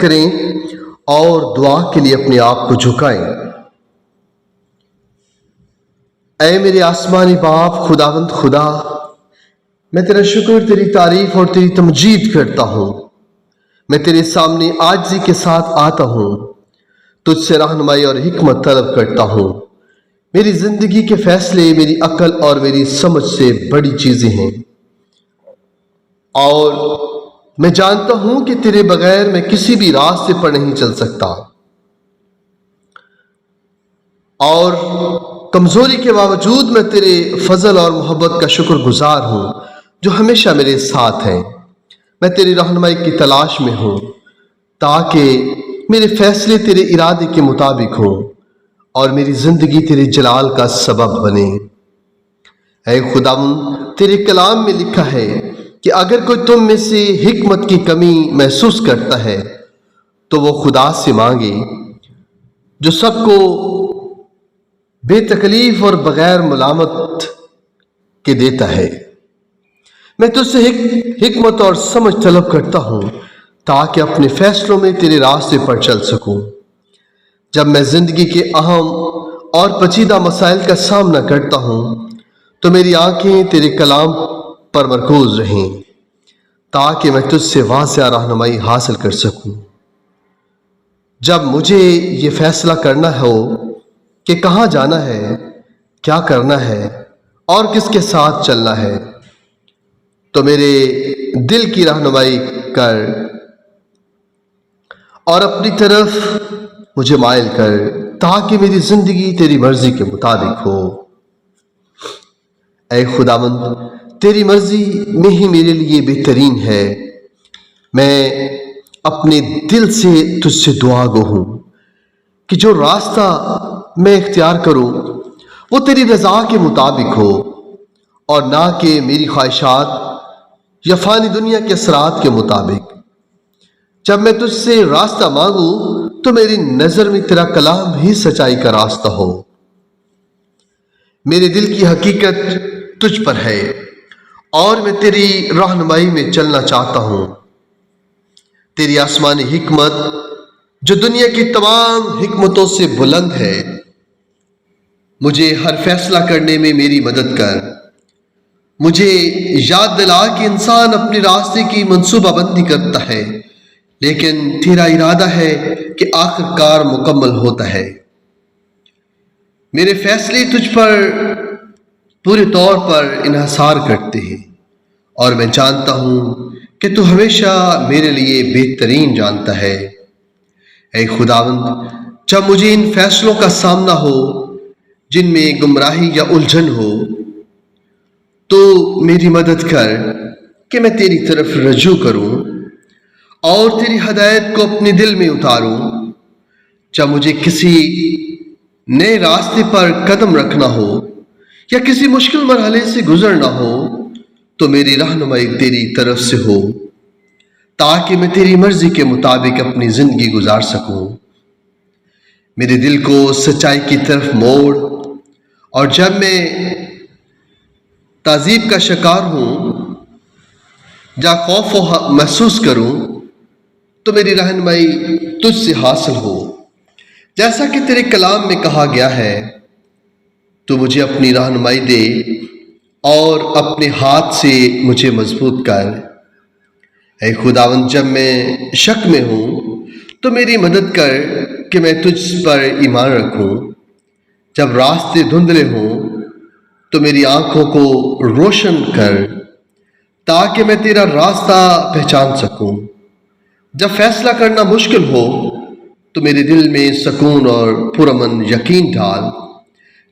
کریں اور دعا کے لیے اپنے آپ کو جھکائیں۔ اے میرے آسمانی باپ خداوند خدا، میں تیرا شکر، تیری تعریف اور تیری تمجید کرتا ہوں۔ میں تیرے سامنے عاجزی کے ساتھ آتا ہوں، تجھ سے رہنمائی اور حکمت طلب کرتا ہوں۔ میری زندگی کے فیصلے میری عقل اور میری سمجھ سے بڑی چیزیں ہیں، اور میں جانتا ہوں کہ تیرے بغیر میں کسی بھی راستے پر نہیں چل سکتا، اور کمزوری کے باوجود میں تیرے فضل اور محبت کا شکر گزار ہوں جو ہمیشہ میرے ساتھ ہیں۔ میں تیری رہنمائی کی تلاش میں ہوں تاکہ میرے فیصلے تیرے ارادے کے مطابق ہوں اور میری زندگی تیرے جلال کا سبب بنے۔ اے خداوند، تیرے کلام میں لکھا ہے کہ اگر کوئی تم میں سے حکمت کی کمی محسوس کرتا ہے تو وہ خدا سے مانگے جو سب کو بے تکلیف اور بغیر ملامت کے دیتا ہے۔ میں تجھ سے حکمت اور سمجھ طلب کرتا ہوں تاکہ اپنے فیصلوں میں تیرے راستے پر چل سکوں۔ جب میں زندگی کے اہم اور پیچیدہ مسائل کا سامنا کرتا ہوں تو میری آنکھیں تیرے کلام پر مرکوز رہیں تاکہ میں تجھ سے واضح رہنمائی حاصل کر سکوں۔ جب مجھے یہ فیصلہ کرنا ہو کہ کہاں جانا ہے، کیا کرنا ہے اور کس کے ساتھ چلنا ہے، تو میرے دل کی رہنمائی کر اور اپنی طرف مجھے مائل کر تاکہ میری زندگی تیری مرضی کے مطابق ہو۔ اے خداوند، تیری مرضی میں ہی میرے لیے بہترین ہے۔ میں اپنے دل سے تجھ سے دعا گو ہوں کہ جو راستہ میں اختیار کروں وہ تیری رضا کے مطابق ہو اور نہ کہ میری خواہشات یا فانی دنیا کے اثرات کے مطابق۔ جب میں تجھ سے راستہ مانگوں تو میری نظر میں تیرا کلام ہی سچائی کا راستہ ہو۔ میرے دل کی حقیقت تجھ پر ہے اور میں تیری رہنمائی میں چلنا چاہتا ہوں۔ تیری آسمانی حکمت جو دنیا کی تمام حکمتوں سے بلند ہے، مجھے ہر فیصلہ کرنے میں میری مدد کر۔ مجھے یاد دلا کہ انسان اپنے راستے کی منصوبہ بندی کرتا ہے، لیکن تیرا ارادہ ہے کہ آخر کار مکمل ہوتا ہے۔ میرے فیصلے تجھ پر پورے طور پر انحصار کرتے ہیں، اور میں جانتا ہوں کہ تو ہمیشہ میرے لیے بہترین جانتا ہے۔ اے خداوند، جب مجھے ان فیصلوں کا سامنا ہو جن میں گمراہی یا الجھن ہو تو میری مدد کر کہ میں تیری طرف رجوع کروں اور تیری ہدایت کو اپنے دل میں اتاروں۔ جب مجھے کسی نئے راستے پر قدم رکھنا ہو یا کسی مشکل مرحلے سے گزرنا ہو تو میری رہنمائی تیری طرف سے ہو تاکہ میں تیری مرضی کے مطابق اپنی زندگی گزار سکوں۔ میرے دل کو سچائی کی طرف موڑ، اور جب میں تعذیب کا شکار ہوں یا خوف محسوس کروں تو میری رہنمائی تجھ سے حاصل ہو۔ جیسا کہ تیرے کلام میں کہا گیا ہے، تو مجھے اپنی رہنمائی دے اور اپنے ہاتھ سے مجھے مضبوط کر۔ اے خداوند، جب میں شک میں ہوں تو میری مدد کر کہ میں تجھ پر ایمان رکھوں۔ جب راستے دھندلے ہوں تو میری آنکھوں کو روشن کر تاکہ میں تیرا راستہ پہچان سکوں۔ جب فیصلہ کرنا مشکل ہو تو میرے دل میں سکون اور پرامن یقین ڈال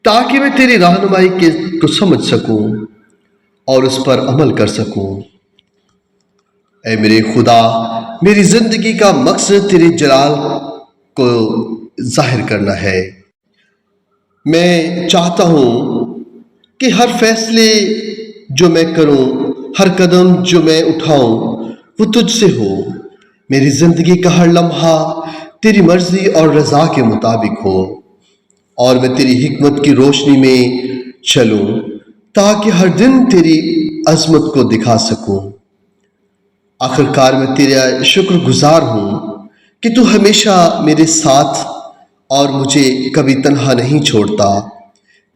تاکہ میں تیری رہنمائی کو سمجھ سکوں اور اس پر عمل کر سکوں۔ اے میرے خدا، میری زندگی کا مقصد تیرے جلال کو ظاہر کرنا ہے۔ میں چاہتا ہوں کہ ہر فیصلے جو میں کروں، ہر قدم جو میں اٹھاؤں وہ تجھ سے ہو۔ میری زندگی کا ہر لمحہ تیری مرضی اور رضا کے مطابق ہو، اور میں تیری حکمت کی روشنی میں چلوں تاکہ ہر دن تیری عظمت کو دکھا سکوں۔ آخرکار میں تیرا شکر گزار ہوں کہ تو ہمیشہ میرے ساتھ اور مجھے کبھی تنہا نہیں چھوڑتا۔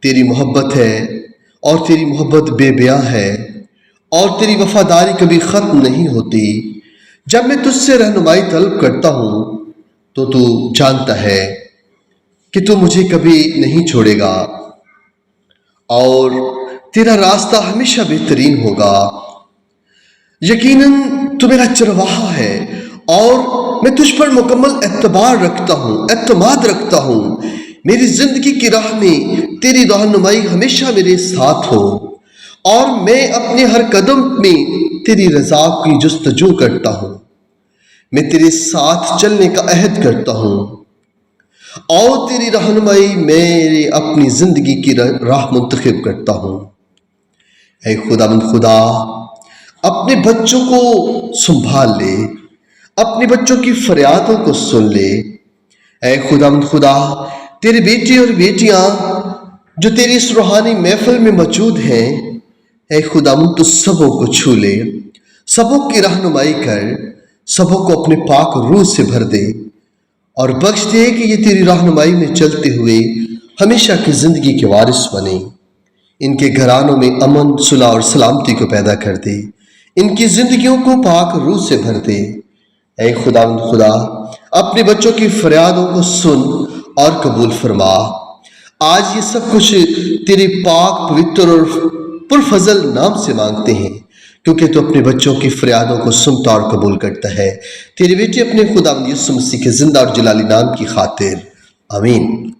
تیری محبت ہے اور تیری محبت بے بیاں ہے، اور تیری وفاداری کبھی ختم نہیں ہوتی۔ جب میں تجھ سے رہنمائی طلب کرتا ہوں تو تو جانتا ہے کہ تو مجھے کبھی نہیں چھوڑے گا، اور تیرا راستہ ہمیشہ بہترین ہوگا۔ یقیناً تو میرا چرواہا ہے اور میں تجھ پر مکمل اعتماد رکھتا ہوں۔ میری زندگی کی راہ میں تیری رہنمائی ہمیشہ میرے ساتھ ہو، اور میں اپنے ہر قدم میں تیری رضا کی جستجو کرتا ہوں۔ میں تیرے ساتھ چلنے کا عہد کرتا ہوں، اور تیری رہنمائی میرے اپنی زندگی کی راہ منتخب کرتا ہوں۔ اے خدا اپنے بچوں کو سنبھال لے، اپنے بچوں کی فریادوں کو سن لے۔ اے خدا تیرے بیٹے اور بیٹیاں جو تیری اس روحانی محفل میں موجود ہیں، اے خدا تو سبوں کو چھو لے، سبوں کی رہنمائی کر، سبوں کو اپنے پاک روح سے بھر دے، اور بخش دے کہ یہ تیری رہنمائی میں چلتے ہوئے ہمیشہ کی زندگی کے وارث بنے۔ ان کے گھرانوں میں امن، صلح اور سلامتی کو پیدا کر دے، ان کی زندگیوں کو پاک روح سے بھر دے۔ اے خدا اپنے بچوں کی فریادوں کو سن اور قبول فرما۔ آج یہ سب کچھ تیرے پاک، پوتر اور پرفضل نام سے مانگتے ہیں، کیونکہ تو اپنے بچوں کی فریادوں کو سنتا اور قبول کرتا ہے۔ تیرے بیٹے اپنے خدا یسوع مسیح کے زندہ اور جلالی نام کی خاطر، آمین۔